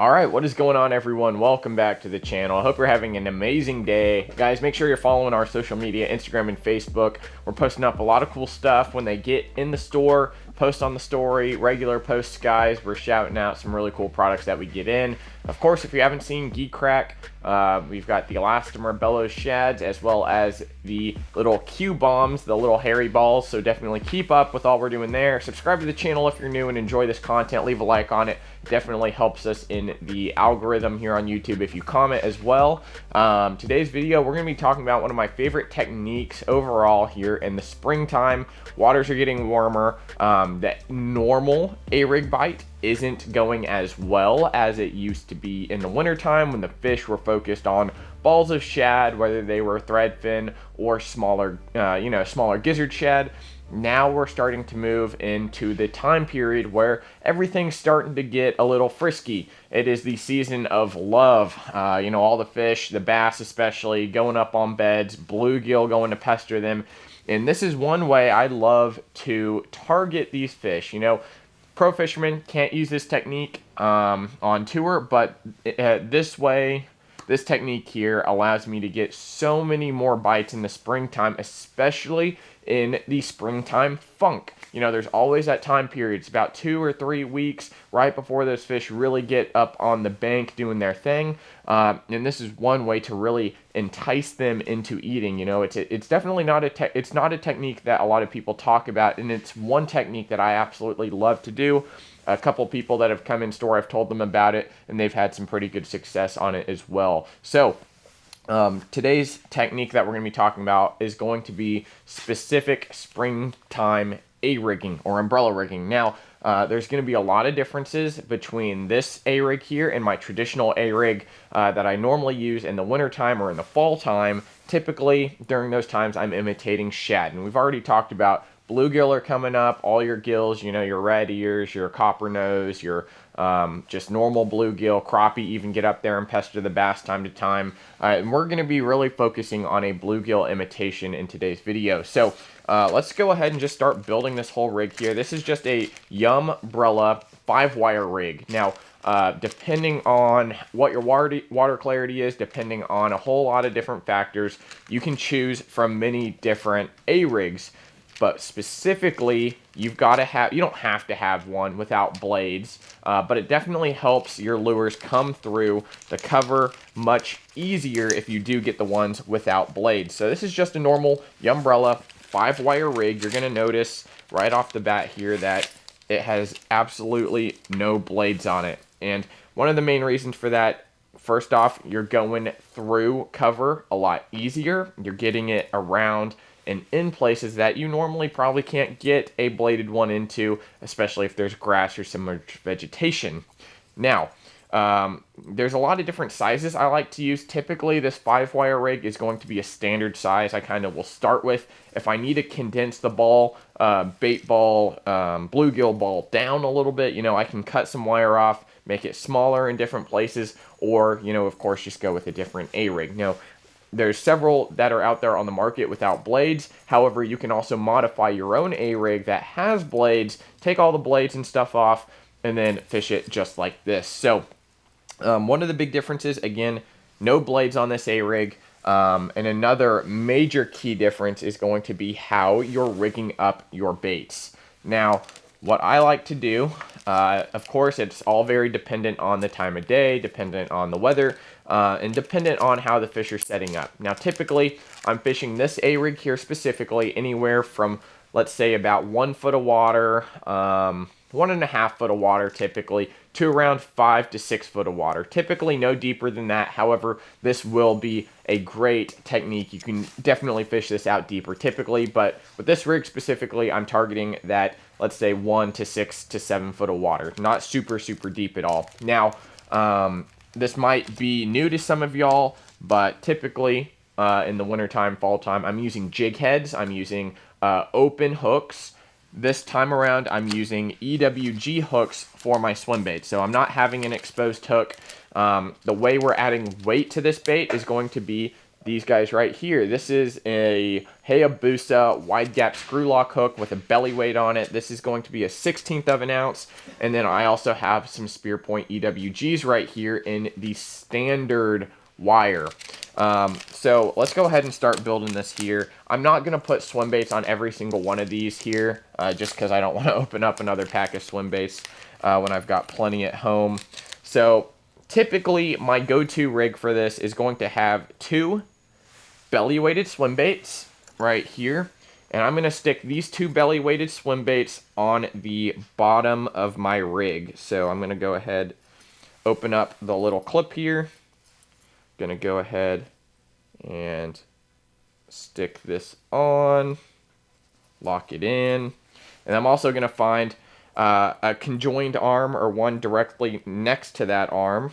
All right, what is going on, everyone? Welcome back to the channel. I hope you're having an amazing day. Guys, make sure you're following our social media, Instagram and Facebook. We're posting up a lot of cool stuff when they get in the store. Post on the story, regular posts, guys. We're shouting out some really cool products that we get in. Of course, if you haven't seen Geek Crack, we've got the Elastomer Bellows Shads, as well as the little Q bombs, the little hairy balls. So definitely keep up with all we're doing there. Subscribe to the channel if you're new and enjoy this content. Leave a like on it. Definitely helps us in the algorithm here on YouTube if you comment as well. Today's video, we're going to be talking about one of my favorite techniques overall here in the springtime. Waters are getting warmer. That normal A-rig bite isn't going as well as it used to be in the wintertime when the fish were focused on balls of shad, whether they were threadfin or smaller, smaller gizzard shad. Now we're starting to move into the time period where everything's starting to get a little frisky. It is the season of love. All the fish, the bass especially, going up on beds, bluegill going to pester them. And this is one way I love to target these fish. Pro fishermen can't use this technique on tour, but this technique here allows me to get so many more bites in the springtime, especially in the springtime funk. There's always that time period. It's about 2 or 3 weeks right before those fish really get up on the bank doing their thing. And this is one way to really entice them into eating. It's definitely not it's not a technique that a lot of people talk about, and it's one technique that I absolutely love to do. A couple people that have come in store, I've told them about it, and they've had some pretty good success on it as well. So today's technique that we're going to be talking about is going to be specific springtime A-rigging or umbrella rigging. Now, there's going to be a lot of differences between this A-rig here and my traditional A-rig that I normally use in the wintertime or in the fall time. Typically, during those times, I'm imitating shad. And we've already talked about bluegill are coming up, all your gills, your red ears, your copper nose, your just normal bluegill, crappie even get up there and pester the bass time to time. And we're going to be really focusing on a bluegill imitation in today's video. So let's go ahead and just start building this whole rig here. This is just a Umbrella 5-wire rig. Now, depending on what your water clarity is, depending on a whole lot of different factors, you can choose from many different A-rigs. But specifically, you don't have to have one without blades, but it definitely helps your lures come through the cover much easier if you do get the ones without blades. So this is just a normal Umbrella 5-wire rig. You're going to notice right off the bat here that it has absolutely no blades on it. And one of the main reasons for that, first off, you're going through cover a lot easier. You're getting it around and in places that you normally probably can't get a bladed one into, especially if there's grass or some vegetation. Now, there's a lot of different sizes I like to use. Typically, this 5-wire rig is going to be a standard size I kind of will start with. If I need to condense the ball, bait ball, bluegill ball down a little bit, I can cut some wire off, make it smaller in different places, or, of course, just go with a different A-rig. Now, there's several that are out there on the market without blades. However, you can also modify your own A-rig that has blades, take all the blades and stuff off, and then fish it just like this. So one of the big differences, again, no blades on this A-rig. And another major key difference is going to be how you're rigging up your baits. Now, what I like to do, of course, it's all very dependent on the time of day, dependent on the weather, and dependent on how the fish are setting up. Now, typically, I'm fishing this A-rig here specifically anywhere from, let's say, about 1 foot of water, 1.5 foot of water typically, to around 5 to 6 foot of water. Typically no deeper than that. However, this will be a great technique. You can definitely fish this out deeper typically, but with this rig specifically, I'm targeting that, let's say, 1 to 6 to 7 foot of water. Not super, super deep at all. Now, this might be new to some of y'all, but typically in the wintertime, fall time, I'm using jig heads. I'm using open hooks. This time around, I'm using EWG hooks for my swim bait. So I'm not having an exposed hook. The way we're adding weight to this bait is going to be these guys right here. This is a Hayabusa wide gap screw lock hook with a belly weight on it. This is going to be a 1/16 of an ounce. And then I also have some Spear Point EWGs right here in the standard wire. So let's go ahead and start building this here. I'm not going to put swim baits on every single one of these here, just because I don't want to open up another pack of swim baits when I've got plenty at home. So typically my go-to rig for this is going to have 2 belly weighted swim baits right here. And I'm going to stick these 2 belly weighted swim baits on the bottom of my rig. So I'm going to go ahead, open up the little clip here. Going to go ahead and stick this on, lock it in. And I'm also going to find a conjoined arm or one directly next to that arm.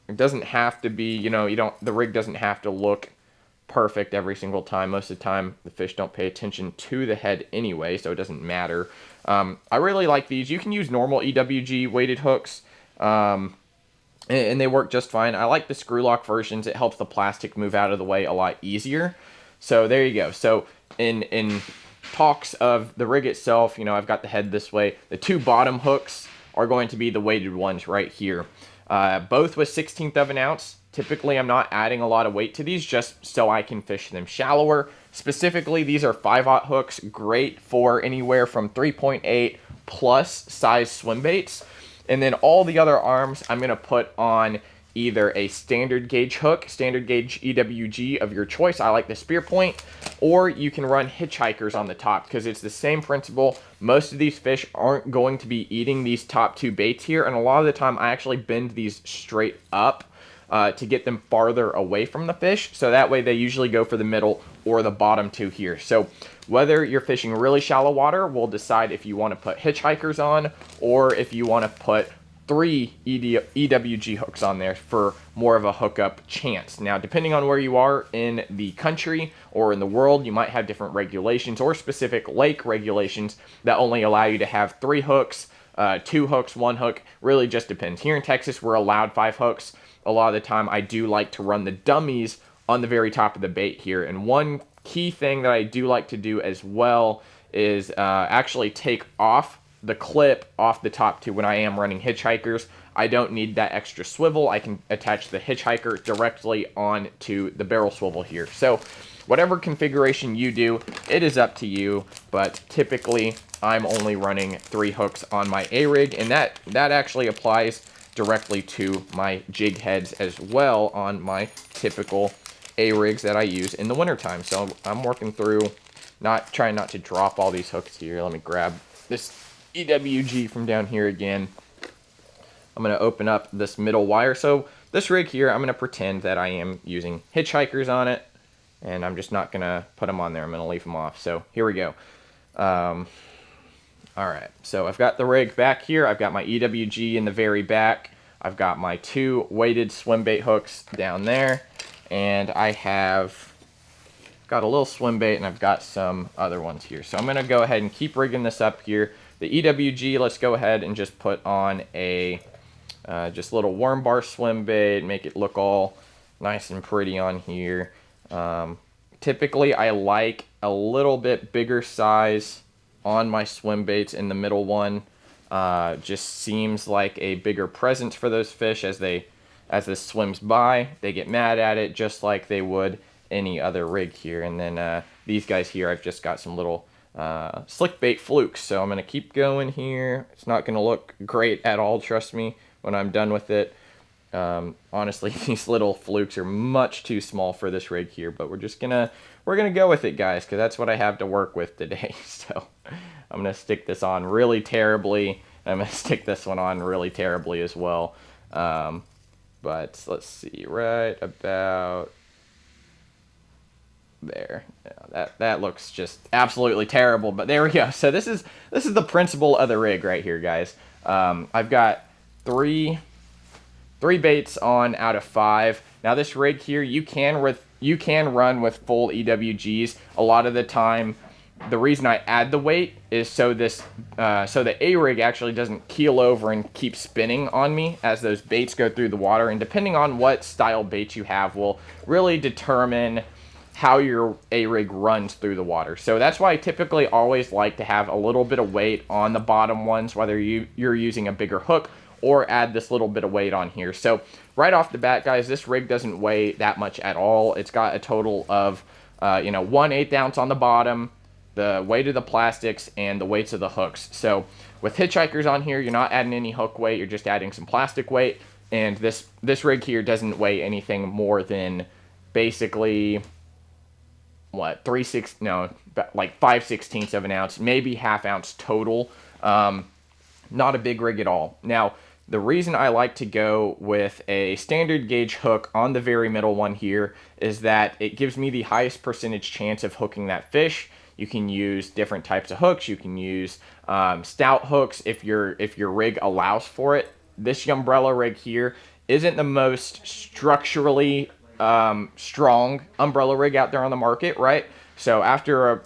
It doesn't have to be, the rig doesn't have to look perfect every single time. Most of the time the fish don't pay attention to the head anyway, so it doesn't matter. I really like these. You can use normal EWG weighted hooks, and they work just fine. I like the screw lock versions. It helps the plastic move out of the way a lot easier. So there you go. So in talks of the rig itself, I've got the head this way. The 2 bottom hooks are going to be the weighted ones right here. Both with 1/16 of an ounce. Typically, I'm not adding a lot of weight to these just so I can fish them shallower. Specifically, these are 5/0 hooks, great for anywhere from 3.8 plus size swim baits. And then all the other arms, I'm going to put on either a standard gauge hook, standard gauge EWG of your choice. I like the Spear Point, or you can run hitchhikers on the top because it's the same principle. Most of these fish aren't going to be eating these top 2 baits here, and a lot of the time I actually bend these straight up to get them farther away from the fish, so that way they usually go for the middle or the bottom 2 here. So whether you're fishing really shallow water, we'll decide if you want to put hitchhikers on or if you want to put 3 EWG hooks on there for more of a hookup chance. Now, depending on where you are in the country or in the world, you might have different regulations or specific lake regulations that only allow you to have 3 hooks, 2 hooks, 1 hook. Really just depends. Here in Texas, we're allowed 5 hooks. A lot of the time, I do like to run the dummies on the very top of the bait here. And one key thing that I do like to do as well is actually take off the clip off the top 2 when I am running hitchhikers. I don't need that extra swivel. I can attach the hitchhiker directly onto the barrel swivel here. So whatever configuration you do, it is up to you, but typically I'm only running 3 hooks on my A-rig, and that actually applies directly to my jig heads as well on my typical A-rigs that I use in the wintertime. So I'm working through, trying not to drop all these hooks here. Let me grab this EWG from down here again. I'm going to open up this middle wire. So this rig here, I'm going to pretend that I am using hitchhikers on it, and I'm just not going to put them on there. I'm going to leave them off. So here we go. All right, so I've got the rig back here. I've got my EWG in the very back. I've got my 2 weighted swim bait hooks down there, and I have got a little swim bait, and I've got some other ones here. So I'm going to go ahead and keep rigging this up here. The EWG, let's go ahead and just put on a just little worm bar swim bait, make it look all nice and pretty on here. Typically, I like a little bit bigger size on my swim baits in the middle one. Just seems like a bigger presence for those fish as this swims by. They get mad at it just like they would any other rig here. And then these guys here, I've just got some little slick bait flukes. So I'm going to keep going here. It's not going to look great at all, trust me, when I'm done with it. Honestly, these little flukes are much too small for this rig here, but we're gonna go with it, guys, because that's what I have to work with today. So I'm gonna stick this on really terribly. I'm gonna stick this one on really terribly as well. But let's see, right about there. Yeah, that looks just absolutely terrible, but there we go. So this is the principle of the rig right here, guys. I've got three baits on out of 5. Now this rig here, you can run with full EWGs. A lot of the time, the reason I add the weight is so the A-rig actually doesn't keel over and keep spinning on me as those baits go through the water. And depending on what style bait you have will really determine how your A-rig runs through the water. So that's why I typically always like to have a little bit of weight on the bottom ones, whether you're using a bigger hook or add this little bit of weight on here. So right off the bat, guys, this rig doesn't weigh that much at all. It's got a total of 1/8 ounce on the bottom, the weight of the plastics, and the weights of the hooks. So with hitchhikers on here, you're not adding any hook weight, you're just adding some plastic weight. And this rig here doesn't weigh anything more than basically what, 5/16 of an ounce, maybe ½ ounce total. Not a big rig at all. Now, the reason I like to go with a standard gauge hook on the very middle one here is that it gives me the highest percentage chance of hooking that fish. You can use different types of hooks. You can use stout hooks if your rig allows for it. This umbrella rig here isn't the most structurally strong umbrella rig out there on the market, right? So after a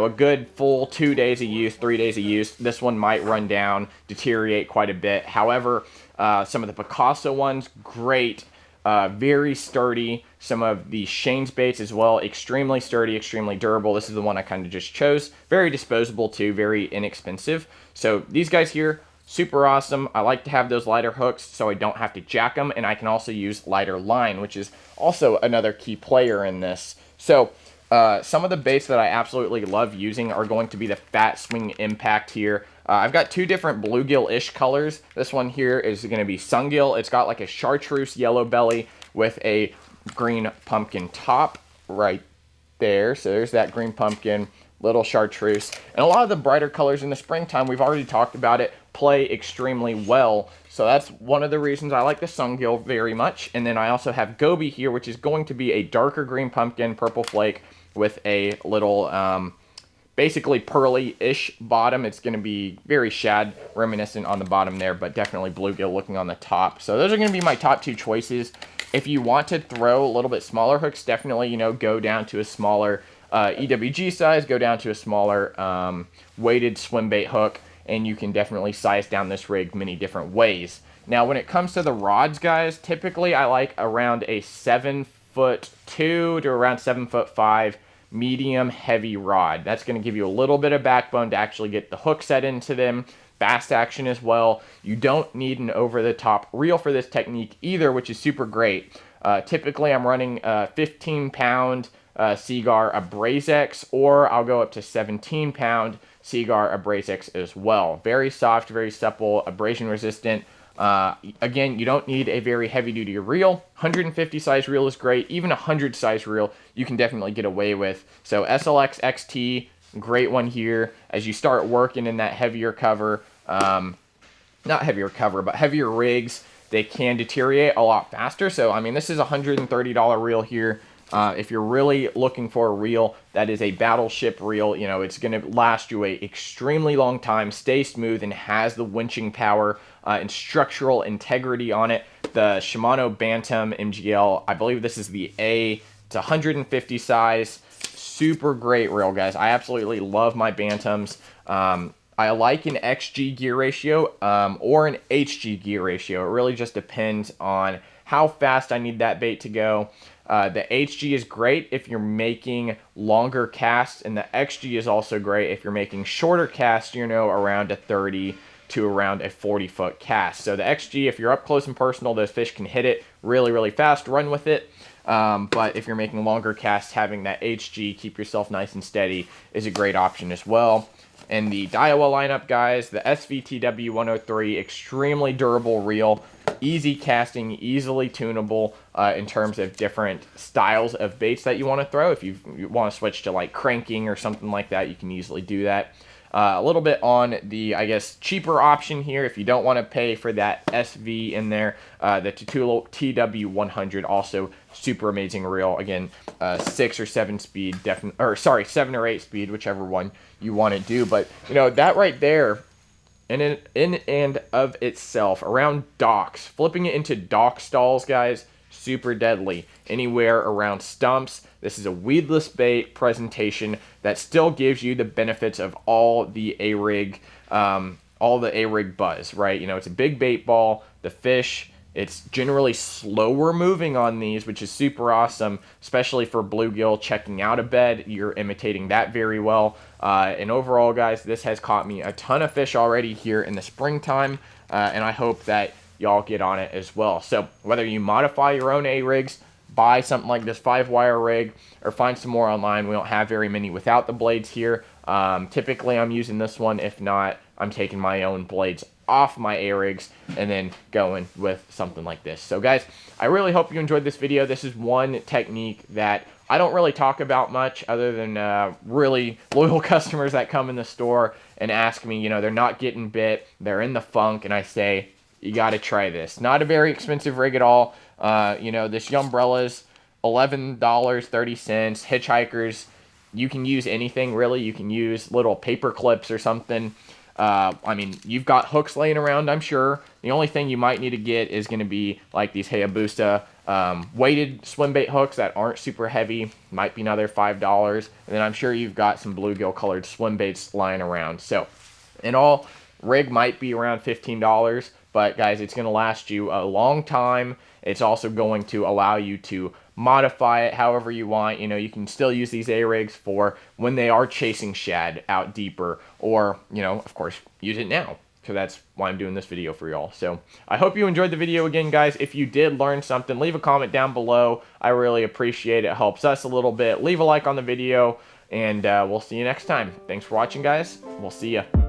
good full 2 days of use, 3 days of use, this one might run down, deteriorate quite a bit. However, some of the Picasso ones, great, very sturdy. Some of the Shane's baits as well, extremely sturdy, extremely durable. This is the one I kind of just chose. Very disposable too, very inexpensive. So these guys here, super awesome. I like to have those lighter hooks so I don't have to jack them, and I can also use lighter line, which is also another key player in this. So some of the baits that I absolutely love using are going to be the Fat Swing Impact here. I've got two different bluegill-ish colors. This one here is going to be sungill. It's got like a chartreuse yellow belly with a green pumpkin top right there. So there's that green pumpkin, little chartreuse. And a lot of the brighter colors in the springtime, we've already talked about it, play extremely well. So that's one of the reasons I like the sungill very much. And then I also have goby here, which is going to be a darker green pumpkin, purple flake, with a little basically pearly-ish bottom. It's going to be very shad reminiscent on the bottom there, but definitely bluegill looking on the top. So those are going to be my top two choices. If you want to throw a little bit smaller hooks, definitely, go down to a smaller EWG size, go down to a smaller weighted swim bait hook, and you can definitely size down this rig many different ways. Now, when it comes to the rods, guys, typically I like around a 7'2" to around 7'5" medium heavy rod. That's going to give you a little bit of backbone to actually get the hook set into them. Fast action as well. You don't need an over-the-top reel for this technique either, which is super great. Typically, I'm running a 15-pound Seagar Abrazex, or I'll go up to 17-pound Seagar Abrazex as well. Very soft, very supple, abrasion resistant. Again, you don't need a very heavy-duty reel. 150 size reel is great. Even 100 size reel you can definitely get away with. So SLX XT, great one here. As you start working in that heavier cover, not heavier cover, but heavier rigs, they can deteriorate a lot faster. So, I mean, this is a $130 reel here. If you're really looking for a reel that is a battleship reel, it's going to last you a extremely long time, stay smooth, and has the winching power and structural integrity on it. The Shimano Bantam MGL, I believe this is the A. It's 150 size. Super great reel, guys. I absolutely love my Bantams. I like an XG gear ratio or an HG gear ratio. It really just depends on how fast I need that bait to go. The HG is great if you're making longer casts, and the XG is also great if you're making shorter casts, around a 30 to around a 40-foot cast. So the XG, if you're up close and personal, those fish can hit it really, really fast, run with it. But if you're making longer casts, having that HG, keep yourself nice and steady, is a great option as well. In the Daiwa lineup, guys, the SVTW 103, extremely durable reel, easy casting, easily tunable in terms of different styles of baits that you want to throw. If you want to switch to like cranking or something like that, you can easily do that. A little bit on the, I guess, cheaper option here. If you don't want to pay for that SV in there, the Tutulo TW100, also super amazing reel. Again, 6 or 7 speed, 7 or 8 speed, whichever one you want to do. But that right there, in and of itself, around docks, flipping it into dock stalls, guys, super deadly anywhere around stumps. This is a weedless bait presentation that still gives you the benefits of all the A-rig buzz, right? You know, it's a big bait ball. The fish, it's generally slower moving on these, which is super awesome, especially for bluegill checking out a bed. You're imitating that very well. And overall, guys, this has caught me a ton of fish already here in the springtime, and I hope that y'all get on it as well. So whether you modify your own A-rigs, buy something like this 5-wire rig, or find some more online. We don't have very many without the blades here. Typically, I'm using this one. If not, I'm taking my own blades off my A-rigs and then going with something like this. So guys, I really hope you enjoyed this video. This is one technique that I don't really talk about much, other than really loyal customers that come in the store and ask me, you know, they're not getting bit, they're in the funk, and I say, you got to try this. Not a very expensive rig at all. You know, this Umbrella's $11.30. Hitchhikers, you can use anything really. You can use little paper clips or something. I mean, you've got hooks laying around, I'm sure. The only thing you might need to get is going to be like these Hayabusa weighted swim bait hooks that aren't super heavy. Might be another $5. And then I'm sure you've got some bluegill colored swim baits lying around. So in all, rig might be around $15, but guys, it's going to last you a long time. It's also going to allow you to modify it however you want. You know, you can still use these A-rigs for when they are chasing shad out deeper, or, you know, of course, use it now. So that's why I'm doing this video for y'all. So I hope you enjoyed the video again, guys. If you did learn something, leave a comment down below. I really appreciate it. It helps us a little bit. Leave a like on the video, and we'll see you next time. Thanks for watching, guys. We'll see ya.